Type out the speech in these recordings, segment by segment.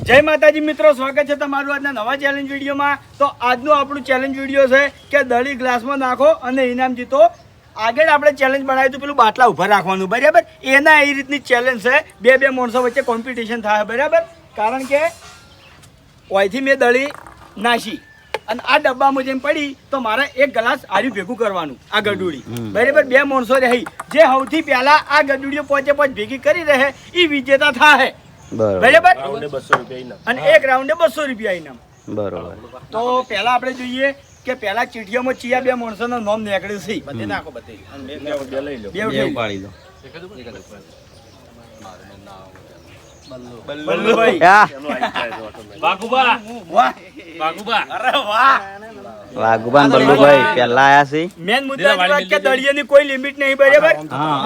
જય માતાજી મિત્રો, સ્વાગત છે તમારું આજના નવા ચેલેન્જ વિડીયોમાં। તો આજનું આપણું ચેલેન્જ વિડીયો છે કે દળી ગ્લાસમાં નાખો અને ઇનામ જીતો। આગળ આપણે ચેલેન્જ બનાવ્યું હતું પેલું બાટલા ઉભા રાખવાનું, બરાબર? એના એ રીતની ચેલેન્જ છે, બે માણસો વચ્ચે કોમ્પિટિશન થાય, બરાબર? કારણ કે ઓયથી મેં દળી નાખી અને આ ડબ્બામાં જેમ પડી તો મારે એક ગ્લાસ આર્યું ભેગું કરવાનું, આ ગડુડી, બરાબર? બે માણસો રહી, જે સૌથી પહેલા આ ગડુડીઓ પોચે ભેગી કરી રહે એ વિજેતા થાય, બરાબર? અને એક રાઉન્ડે 200 રૂપિયા ઇનામ, બરોબર? તો પહેલા આપણે જોઈએ કે પહેલા ચીઠીઓમાં ચિયા બે માણસોનું નામ નીકળ્યું છે, બધે નાખો, બધે બે પાડી દો। બલ્લુભાઈ, વાઘુબા, બલ્લુભાઈ પહેલા આયા છે। મેન મુદ્દા એ વાત કે દળિયાની કોઈ લિમિટ નહીં, બરાબર?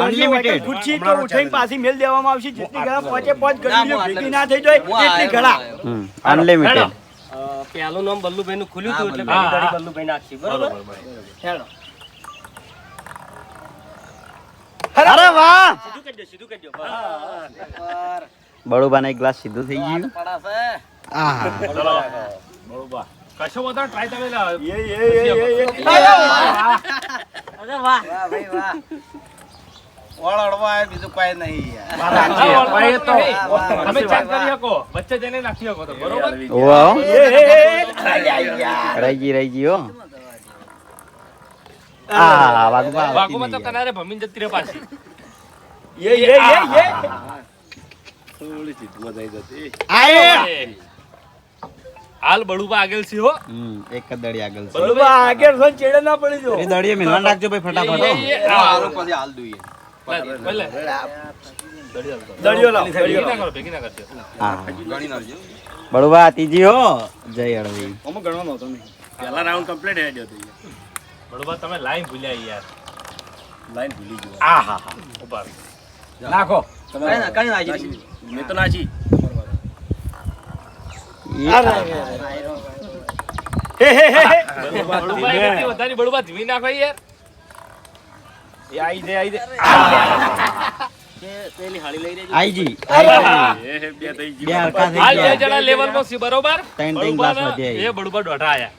અનલિમિટેડ ખુરશી તો ઉઠાઈને પાછી મેલ દેવામાં આવશે, જેટલી ઘણા પાંચે પાંચ ગળીઓ ભેગી ના થઈ જાય એટલી ઘણા અનલિમિટેડ। પહેલું નામ બલ્લુભાઈ નું ખુલ્યું હતું એટલે પહેલી દડી બલ્લુભાઈ નાખી, બરોબર? હેલો, અરે વાહ, સીધું કરજો બળુબાને એક ગ્લાસ સીધું થઈ ગયું। બરોબર, કશો બધા ટ્રાય તમે લા અરે વાહ, વાહ ભાઈ વાહ, ઓળડવા બીજું કઈ નહીં તમે ચેક કરી શકો, વચ્ચે જઈને નાખી શકો તો, બરોબર? વાહ, રહી ગઈ હો। વાઘુમાં તો કનારે ભમીન જતી રહે પાછી। હાલ બળુબા આગળ છે હો, એક જ દડી આગળ છે। બલ્લુબા આગળ છે, ચેડે ના પડી જો। એ દડીએ મિલવાન રાખજો ભાઈ ફટાફટ। પછી હાલ દઈએ ભલે દળિયો લાવ, ભેગી ના કરજો। હા, બળુબા ત્રીજી હો, જય અળવી। આમાં ગણવાનો હતો નહીં, પહેલા રાઉન્ડ કમ્પ્લીટ હે જો બળુબા તમે લાઈન ભૂલ્યા યાર, લાઈન ભૂલી ગયો। આ હા હા ઉભા નાખો, કઈ નાખી મેં તો નાચી બળુબા એટલી વધારે બળુબા ધીમી નાખો યાર। એ આઈ દે પેલી હાળી લઈ લેજો, આઈજી બે થઈ બે હરખા થઈ હાલ બે ગયા। જણા લેવલ માં છે, બરોબર? ત્રણ ગ્લાસ વધ્યા। એ બળુબા દોઢા આયા,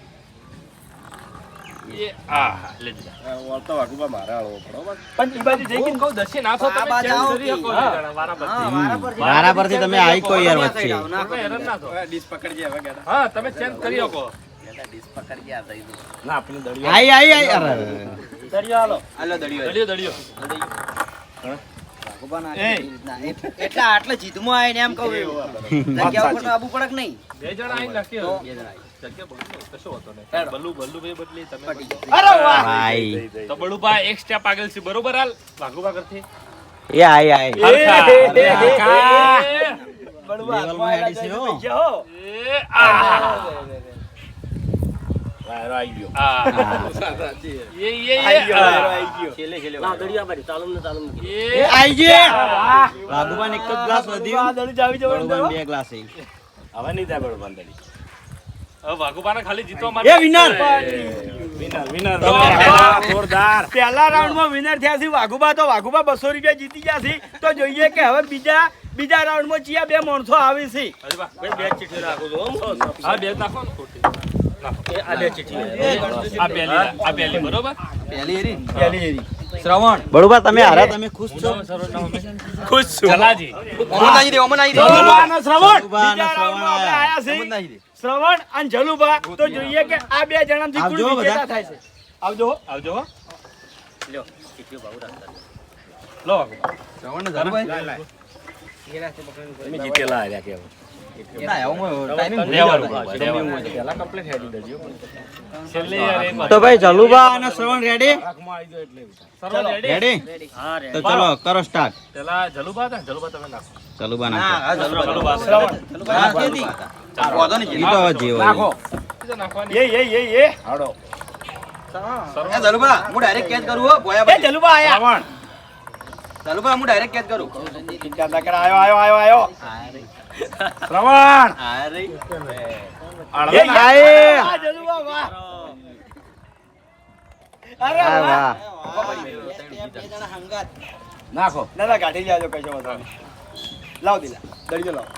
એ આ લેજો વળતો વાગુબા મારા આળવો બરોબર પણ ઈ બાજુ જઈ કે કહું દસે નાખો તમે બાજુ ચેક આવો કરી કે? શકો હા. જણા વારા પરથી। મારા પરથી તમે આઈ કોઈ યાર વચ્ચે। તમે હેરાન ના થો। ડીશ પકડજે હવે ગાડા હા તમે ચેન્જ કરી શકો ડીશ પકડ ગયા થઈ ના આપણી દળિયો આઈ અરે દળિયો હાલો, આલો દડિયો દળિયો વાગુબા નાખી એટલા આટલે જીતમાં આવીને એમ કહું જગ્યા ઉપર તો આબુ પડક નહીં બે જણા આઈ નાખ્યો જગ્યા બદલો કશો હતો ને બલ્લુ ભાઈ બદલી તમે અરે વાહ, ભાઈ તો બળુબા એક સ્ટેપ આગળ છે, બરોબર? હાલ વાઘુબા કરથી એ આઈ હરખા બળુબા લેવલમાં હેડી છે હો। છે હો। એ આ વાયરો આવી ગયો આ એ આઈ ગયો, આઈ ગયો। છેલે ના દળિયા બારી તાલમ ને એ આઈ જે વાઘુબાને એક જ ગ્લાસ વધ્યો, આ દળી જાવી જવાનું બળુબાને તો। બે ગ્લાસ છે। હવે નહીં થાય બળુબા દળી, હવે વાઘુબાને ખાલી જીતવા એ માટે વિનર વિનર જોરદાર પહેલા રાઉન્ડમાં વિનર થયા છે વાઘુબા। તો વાઘુબા 200 રૂપિયા જીતી ગયા છે। તો જોઈએ કે હવે બીજા રાઉન્ડમાં ચિયા બે માણસો આવે છે। બે ચીઠી રાખો છો હા બે નાખો ને ખોટી નાખો આ બે ચીઠી આ પહેલી બરોબર પહેલી એરી પેલી એરી શ્રવણ બળુબા તમે હારા, તમે ખુશ છો? ખુશ છું જલાજી ઓમન નાખી દે ઓમન નાખી દે જલુબા અને શ્રવણ જલુબા અને બીજા રાઉન્ડમાં આપણે આયા ઓમન છે, નાખી દે શ્રવણ અને જલુબા। તો જોઈએ કે આ બે જણામાંથી આવજો કોણ વિજેતા બધા। થાય છે। આવજો આવજો હો લ્યો ચીઠીઓ ભાવ રાખતા લો શ્રવણ ને ધરભાઈ તમે જીતેલા આયા કેવો ના આવું ટાઈમિંગ લેવાનું પહેલા કમ્પ્લીટ હેડી દેજો છેલ્લે યાર એક તો ભાઈ જલુબા અને શ્રવણ રેડી સરળ રેડી રેડી? તો ચલો કરો સ્ટાર્ટ। પેલા જલુબા હતા જલુબા તમે નાખો જલુબા ના નાખો। આ જલવા જલુબા શ્રવણ નાખી દી વાંધો નહીં ઈ તો હવે જે હોય। નાખો। નાખવાની એ હાડો એ જલુબા હું ડાયરેક્ટ કેચ કરું હો ગોયા એ ભાઈ જલુબા આયા। જલુબા હું ડાયરેક્ટ કેચ કરું ચિંતા ના કર, આયો શ્રવણ। અરે એ આયે। આ જલુબા વાહ, અરે આ વાહ, વાહ નાખો ના કાઢી જાજો, કશો વાંધો નહીં। લાવ દિલા દળિયો લાવ।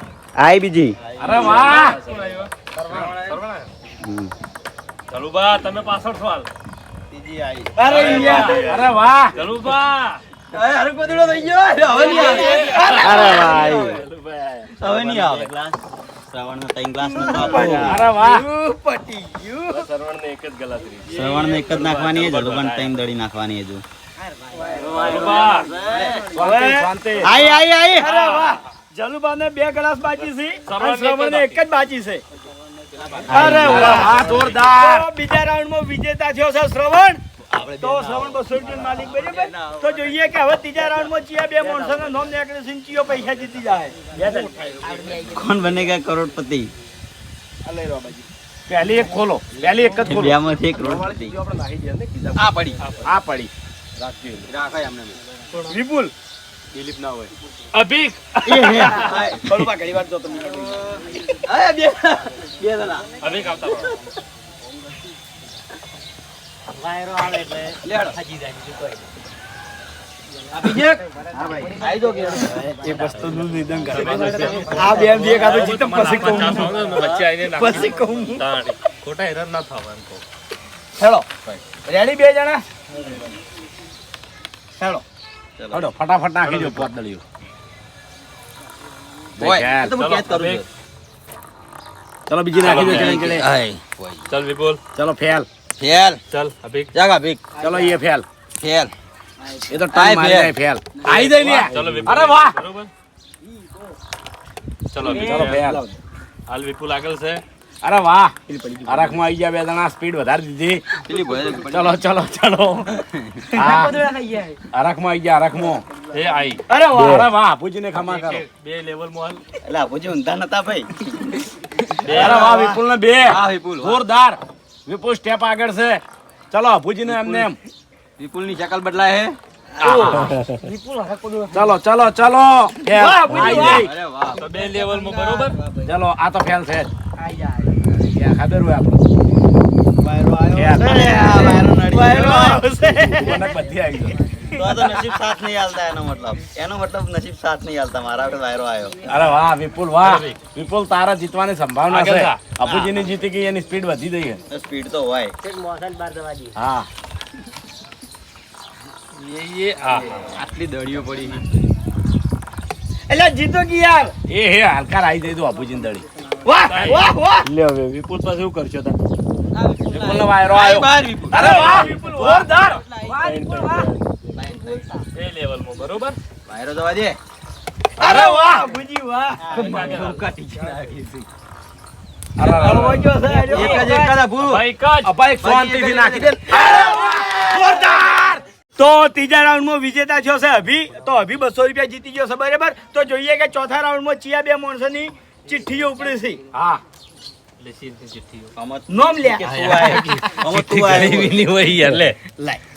આઈ બીજી અરે વાહ હમ. ચલુબા તમે પાછળ છો હાલ. અરે યાર. અરે વાહ ચલુબા અરે ભાઈ હવે નહીં આવે શ્રવણનો 3 ગ્લાસ નો અરે વાહ પટી ગયું. સરવણને એક જ ગલાતરી શ્રવણને એક જ નાખવાની છે જલુબાને 3 દડી નાખવાની હજુ ચલુબા શાંતિ શાંતિ આઈ અરે વાહ જલુબાને 2 ગ્લાસ બાકી છે અને શ્રવણને એક જ બાકી છે. અરે વાહ આ જોરદાર તો બીજા રાઉન્ડમાં વિજેતા થયો છે શ્રવણ. તો શ્રવણ 200 રૂપિયાનો માલિક બરાબર. તો જોઈએ કે હવે ત્રીજા રાઉન્ડમાં ચિયા બે માણસોના નામ નીકળે છે ને ચિયો પૈસા જીતી જાય. કોણ બનેગા કરોડપતિ પહેલી એક ખોલો પહેલી એક જ ખોલો બેમાંથી એક કરોડપતિ આ પડી વિપુલ અભિક થોડું ઘણી વાર જો તમે અભિક આવતા રહો. એક વસ્તુનું નિદાન કરે. આ બે બે કાતો જીતમ પછી કહું વચ્ચે આવીને નાખી પછી કહું તાણી. ખોટા હેરાન ના થવા એમ કહું. હેલો રેડી બે જણા હેલો હડો ફટાફટ નાખી દો પોતદળીઓ. ઓય તો હું કેચ કરું છું ચલો બીજી નાખી દો ચણે ચણે. ચલ વિપુલ ચલો ફેલ ફેલ ચલ અભિક જાગા ભીક ચલો ये ફેલ ફેલ એ તો આય ટન મારી જાય ફેલ આઈ જાય ને ચલો વિપુલ અરે વાહ બરોબર ચલો ચલો ફેલ હાલ વિપુલ આગળ છે અરે વાહ અરખમાં આવી ગયા બે જણા સ્પીડ વધારી દીધી પેલી ભોય ચલો ચલો ચલો અરખમાં આવી ગયા અરખમાં એ આઈ અરે વાહ અરે વાહ પૂજીને ખમા કરો બે લેવલ માં એટલે આપુજી ઊંધા નતા ભાઈ અરે વાહ વિપુલ ને બે હા વિપુલ જોરદાર વિપુલ સ્ટેપ આગળ છે ચલો પૂજીને એમને એમ વિપુલ ની શકલ બદલાય હે ચલો ચલો ચલો ફેલ વાહ, પૂજી, આઈ વાહ. ગઈ. અરે વાહ તો બે લેવલ માં બરોબર ચલો આ તો ફેલ છે યા ખબર હોય આપણે વાયરો આવશે. મને બધી આવી ગઈ તો આ તો નસીબ સાથ નહીં આલતા એનો મતલબ નસીબ સાથ નહીં આલતા મારા આપણે વાયરો આવ્યો અરે વાહ વિપુલ વાહ વિપુલ તારા જીતવાની સંભાવના આગળ છે જા. અપુજીની જીતી ગઈ એની સ્પીડ વધી ગઈ છે સ્પીડ તો હોય હા આટલી દડીઓ પડી એટલે જીતો કે યાર એ હે હલકાર આવી જાય તો અપુજીની દળી વાહ વાહ વાહ લે હવે વિપુલ પાસે શું કરશો તા વિપુલ નો વાયરો આવ્યો બહાર વિપુલ અરે વાહ વિપુલ જોરદાર એ લેવલ માં બરોબર વાયરો જવા દે અરે વાહ ભુજી વાહ હળવો ગયો છે આજે. એક જ ભૂ ભાઈ કજ અપાઈ શાંતિથી નાખી દે જોરદાર. તો ત્રીજા રાઉન્ડમાં વિજેતા થયો છે અભી. તો અભી 200 રૂપિયા જીતી ગયો છે બરાબર. તો જોઈએ કે ચોથા રાઉન્ડમાં ચિયા બે માણસોની ચિઠ્ઠીઓ ઉપડી છે. હા નોમ લે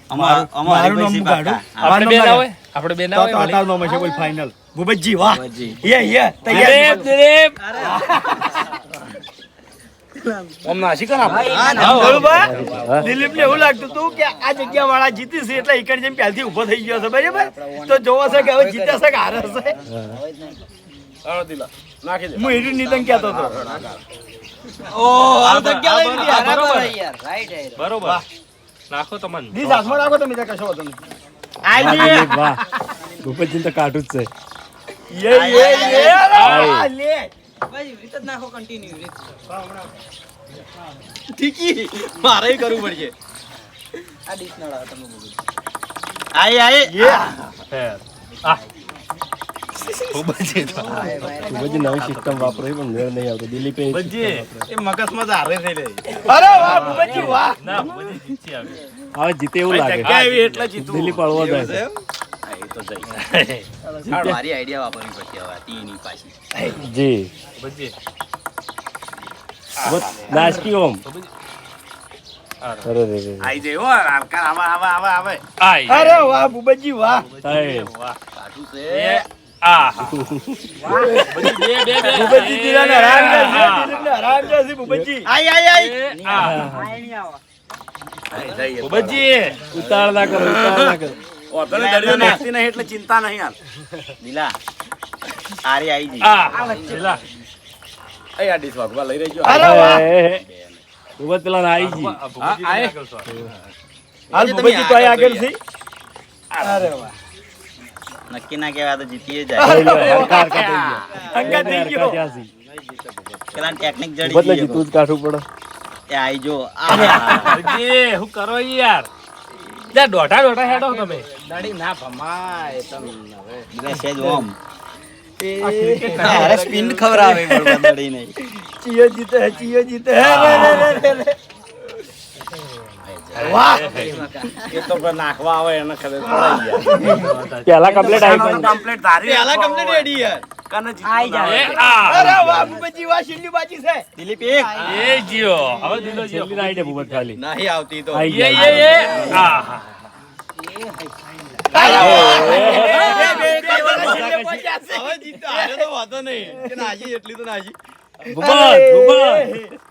અમારું મારું નામ કાઢું. આપણે બે ના હોય આપણે બે ના તો હોય તારું નામ હશે કોઈ ફાઇનલ. ભૂપતજી વાહ ભૂપતજી. યે તૈયાર. દિલીપ ઓમ નાસી કર બરોબર. દિલીપને એવું લાગતું હતું કે આ જગ્યા વાળા જીતી છે એટલે ઈકણ જેમ પહેલથી ઊભો થઈ ગયો છે બરાબર. તો જોવો છે કે હવે જીતે છે કે હારે છે. નાખી દે હું એનું નિધન કહેતો હતો. બરોબર નાખો તમને દીસ હાથમાં રાખો તમે ત્યાં કશો વાંધો નહીં. આઈ લે. ભૂપતજી તો કાઢું જ છે યે અરે વાહ, લે. ઠીકી મારે કરવું પડશે આઈ આઈ યે. ભૂપતજી એ મગજમાં તો હારે થઈ રહી અરે વાહ ભૂપતજી વાહ. ના ભૂપતજી જીતી આવી હવે જીતે એવું લાગે જગ્યા એવી એટલે જીતવું દિલીપ અળવો જાય મારી આઈડિયા વાપરવી પડશે હવે તીની પાછી જી ભૂપતજી નાસકી ઓમ અરે રે રે આઈ જાય હો હલકાર આવે આઈ અરે વાહ ભૂપતજી વાહ. થાય. કાઠું છે એ આ ભૂપતજી બે ભૂપતજી જીરાને હરામ જશે. દિલીપને હરામ જશે ભૂપતજી. આઈ આઈ આઈ ભૂપતજી ઉતાળ ના કરો ઉતાળ ના કરો ઓતને દળિયો નાખતી નહીં એટલે ચિંતા નહીં હાલ દિલા આરી આઈ જી આ પેલા અહીંયા ડીશ વાગવા લઈ રહેજો અરે વાહ ઉભા પેલા ને આવી ગઈ. હાલ ભૂપતજી તો અહીં આગળ છે અરે વાહ નક્કી ના કહેવાય તો જીતીએ થઈ જાય ગયો, હરખા હરખા થઈ ગયો. હંગાત થઈ ગયો. હરખા ત્યાંથી. પેલા ટેકનિક ઉભા જ જડી નથી, તું જ કાઢવું પડે. એ આઈ જો હરજી, હું કરો યાર ત્યાં દોઢા હેડો તમે સેજ ઓમ અરે સ્પિન ખવડાવે બળવા દડી નહીં ચિયો જીતે હે ચિયો જીતે હે રે રે રે રે વાહ એ તો પણ નાખવા આવે એને ખબર પડાઈ પેલા કમ્પ્લીટ આવી પણ. કમ્પ્લીટ ધારી પેલા કમ્પ્લીટ રેડી યાર આઈ જાય અરે વાહ ભૂપતજી વાહ છેલ્લી બાજી છે દિલીપ એક એ જીઓ હવે દિલો જીઓ છેલ્લી રાઈડ હે ભૂપત ખાલી. નહીં આવતી તો આવી એ ગયા. એ આહા હવે જીતો હારે તો વાંધો નહીં કે નાજી એટલી તો નાજી ભૂપત, ભૂપત.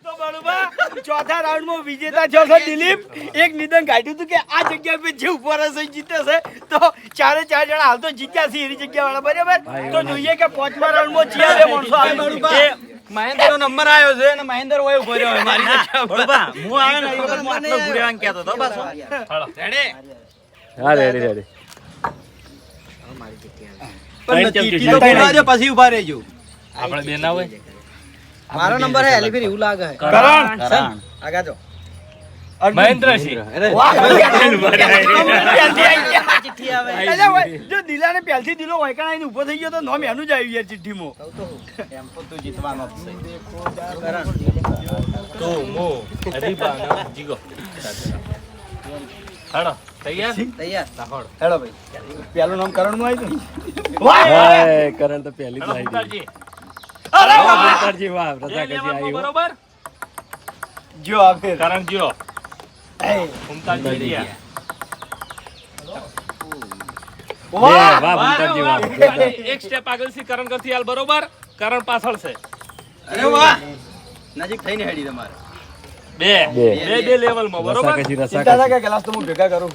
તો બરોબર ચોથા રાઉન્ડમાં વિજેતા થયો છે દિલીપ એક નિદાન કાઢ્યું હતું કે આ જગ્યા પર જે ઉપર હશે જીતે છે તો ચારે ચાર જણા હાલ તો જીત્યા છે એની જગ્યા વાળા બરાબર તો જોઈએ કે પાંચમા રાઉન્ડમાં જીયા બે માણસો આવે મહેન્દ્ર નો નંબર આવ્યો છે અને મહેન્દ્ર હોય ઉભો રહ્યો હોય મારી જગ્યા પર. હું આવે ને એ વખત હું આટલો ઘુરેવાન કહેતો હતો બસ હા, રેડી રેડી. પણ ચીઠી તો બોલાવજો, પછી ઉભા રહેજો આપણે બે ના હોય મારો નંબર હે એલિફેર એવું લાગે હે કરણ કરણ. આગા જો મહેન્દ્રસિંહ વાહ ચિઠ્ઠી આવે એટલે હોય, જો દિલાને પહેલથી દિલો વૈકણાઈને ઊભો થઈ ગયો તો નોમ એનું જ આવ્યું યાર ચિઠ્ઠીમાં તું જીતવાનો જ છે તો મો અરીબા ના જીગો હાડો તૈયાર તૈયાર હેલો ભાઈ પહેલું નામ કરણનું આવ્યું હાય, કરણ તો પહેલી જ આવી ગઈ. ભૂમતાજી અરે વાહ ભૂપતજી, વાહ, બે રજાકરજી લેવલમાં આવ્યું. બરોબર જો આ ફેર કરણ જીઓ એ, ભૂમતાજી રહ્યા વાહ વાહ, ભૂપતજી, વાહ. અને એક સ્ટેપ આગળ થી કરણ કરતી હાલ બરોબર કરણ પાછળ છે અરે વાહ નજીક થઈને હેડી તમારે બે બે. બે લેવલમાં બરોબર રસાકસી, ચિંતા ના રસાકસી. કર ગ્લાસ તો હું ભેગા કરું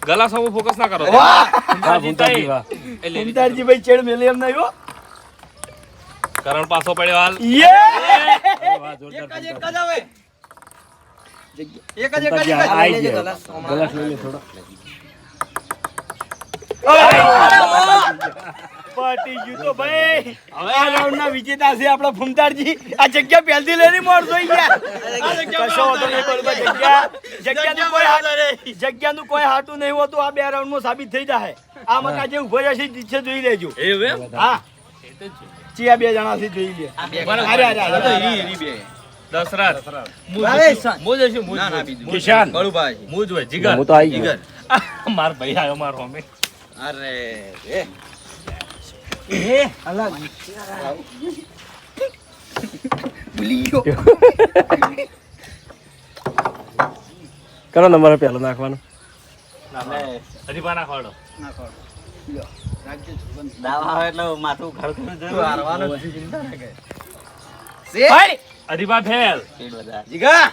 ગલાસમાં ફોકસ ના કરો વાહ વાહ, ભૂમતાજી ભૂપતજી, વાહ. એટલે ભૂમતાજી ભાઈ ચેડ મેલે એમ નહીં હો કરણ પાછો પડ્યો હાલ યે વાહ, જોરદાર એક જ ભૂપતજી. આવે એક જ ભૂપતજી, આવી ગયા. ગલાસ લઈ લે થોડો. પાટી ગયું તો ભાઈ આ રાઉન્ડના વિજેતા છે આપણા ભૂમતાજી આ જગ્યા પહેલથી લઈને મોરસો યાર કશો વાંધો નહીં બરોબર જગ્યાનું કોઈ હાટું નહીં હોતું આ બે રાઉન્ડમાં સાબિત થઈ જાય આમાં કાજે ઉભો રહેશે જીતશે જોઈ લેજો એવું એમ હા ચિયા બે જણા છે જોઈ લે અરે અરે અરે દશરથ મુજ છે મુજ ના ના બીજું કિશાન. બળુભાઈ મુજ હોય જીગર હું તો આવી ગયો. માર ભાઈ આવ્યો મારો અમે અરે કરો નંબર પહેલો નાખવાનો. હરીફા ના ખોડો દાવા આવે એટલે માથું ખડખડ જરૂર હારવાનું જ ચિંતા ના કરે હરીફા ફેલ પેટ વધારે. જીગા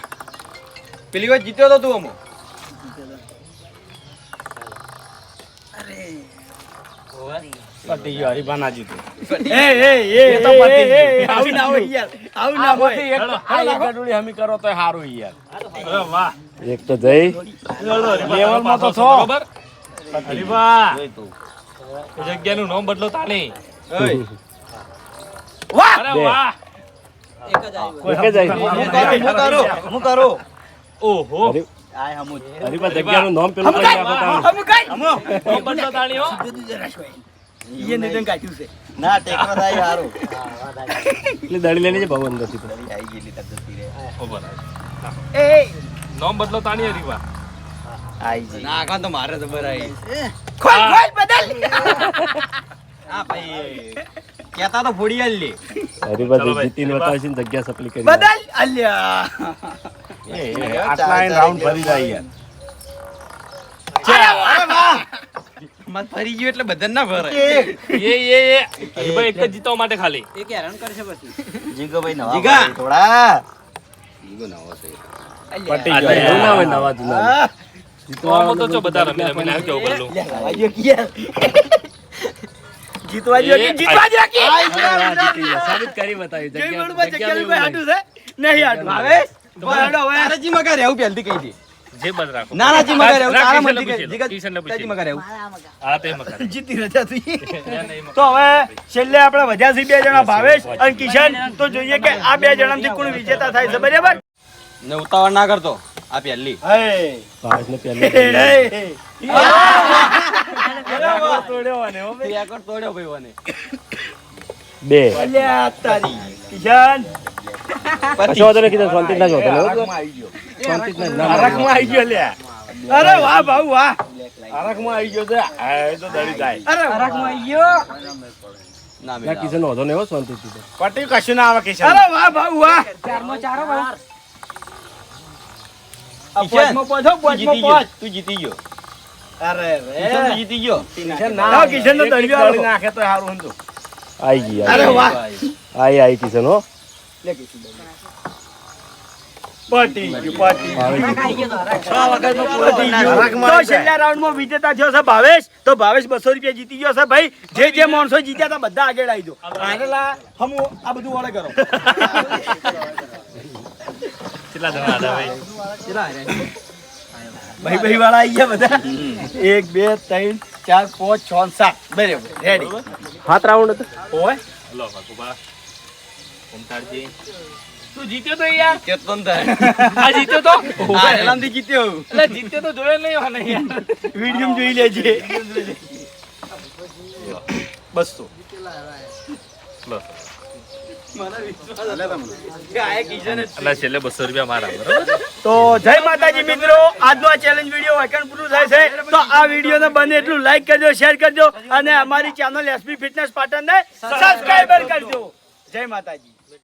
પેલી વાર જીત્યો તો તું અમો પટી ગયો હરીફા ના જીતું એ તો પતી ગયું આવું ના હોય યાર આવું ના હોય અરે વાહ એક તો જઈ. લેવલમાં તો છો બરોબર હરીફા એ જગ્યાનું નામ બદલો તાણી અરે બે. વાહ એક જ આવ્યું એક જ આવી. હું કરું ઓહો હરી- આય હમું હરીફા જગ્યાનું નામ પેલું કરી નાખો તાણ. હમ કઈ નામ બદલો તાણી હો એ નિધન કાઢ્યું છે ના ટેકનો થાય હારું એટલે દડી લઈને જ ભાવ અંદરથી તો. આઈ ગયેલી તક જતી રહે ખબર એ નામ બદલો તાણી હરીફા આઈ જી ના કાં તો મારે જબર આઈ ખોલ ખોલ બદલ હા ભાઈ કેતા તો ફોડી આલ લે હરીફા ચલો ભાઈ, જીતીને હરીફા. બતાવીશ ને જગ્યા સપલી કરી બદલ અલ્યા આટલા રાઉન્ડ ફરી જાય મત ફરી ગયો એટલે બધાને ના ભરાય એ હરીફા એક જ જીતવા માટે ખાલી એક હેરાન કરશે પછી જીગો ભાઈ નવા જીગા. ભાઈ થોડા જીગો નવો છે પટી ગયો. એવું ના હોય નવા જૂના. આમાં તો જો બધા રમી રમીને આવ્યો કેવું કરલું લાગ્યો કે યાર જીતવા જો કે જીતવા જો કે સાબિત કરી બતાવી જય જગ્યા બળુબા જગ્યા જગ્યા બી કોઈ હાટું છે નહીં હાટું ભાવેશ બરાડો હવે તારે જી મગા રહેવું પહેલથી કહી દે જે બસ રાખો ના ના જી મગા રહેવું રાખ, તારા કિશનને મનથી કહી પૂછી લો, કિશનને જીગા પૂછી તાજી લો. મગા રહેવું હા તે મકા જીતી રહ્યા તું નહીં મકા. તો હવે છેલ્લે આપણે વધ્યા છીએ 2 જણા ભાવેશ અને કિશન તો જોઈએ કે આ 2 જણામાંથી કોણ વિજેતા થાય છે બરાબર ને ઉતાવળ ના કરતો આ પહેલી હે ભાવેશને પહેલે તોડ્યો અને હો ભાઈ. એકવાર તોડ્યો ભાઈ ઓને 2 અલ્યા તારી કિશન કશો વાંધો નહીં કીધું શાંતિ ના જોતો શાંતિ ના હરખમાં આવી ગયો લ્યા અરે વાહ ભાઉ વાહ હરખમાં આવી ગયો છે આ તો દડી જાય અરે હરખમાં આવી ગયો ના ના કિશન વાંધો નહીં હો શાંતિથી તો. પટી કશું ના આવે કિશન અરે વાહ ભાઉ વાહ આ કિશન, પોચમાં પોચો, તું જીતી પોચમાં ગયો પોચ. તું જીતી ગયો અરે કિશન તું રે જીતી ગયો ના કિશન નો દળિયો આલો. નાખે તો સારું હતું. આઈ ગઈ અરે વાહ આઈ કિશન હો લે કિશન પટી ગયું, પટી ગયું. પટી ગયું. તો છેલ્લા રાઉન્ડમાં વિજેતા થયો છે ભાવેશ તો ભાવેશ 200 રૂપિયા જીતી ગયો છે ભાઈ જે માણસો જીત્યા હતા બધા આગળ આવી જાઓ આનેલા હમુ આ બધું ઓળે કરો કેટલા જણા હતા ભાઈ? ભાઈ ભાઈ વાળા આવી ગયા બધા 1 2 3 4 5 6 7 બરાબર રેડી 7 રાઉન્ડ હતો ઓય હલો ભગુભા. ઓમકારજી. તું જીત્યો તો યાર. કેતન થાય આ જીત્યો તો? આ એલામથી જીત્યો એટલે જીત્યો તો જોયો નહીં હોય ને યાર. વિડીયો જોઈ લેજે 200 લો. આ કિશન એટલે છેલ્લે 200 રૂપિયા મારા બરાબર? તો જય માતાજી મિત્રો આજનો આ ચેલેન્જ વિડીયો વાયકણ પૂરું થાય છે તો આ વિડીયોને બને એટલું લાઈક કરજો શેર કરજો અને અમારી ચેનલ એસપી ફિટનેસ પાટણને સબસ્ક્રાઇબર કરજો જય માતાજી.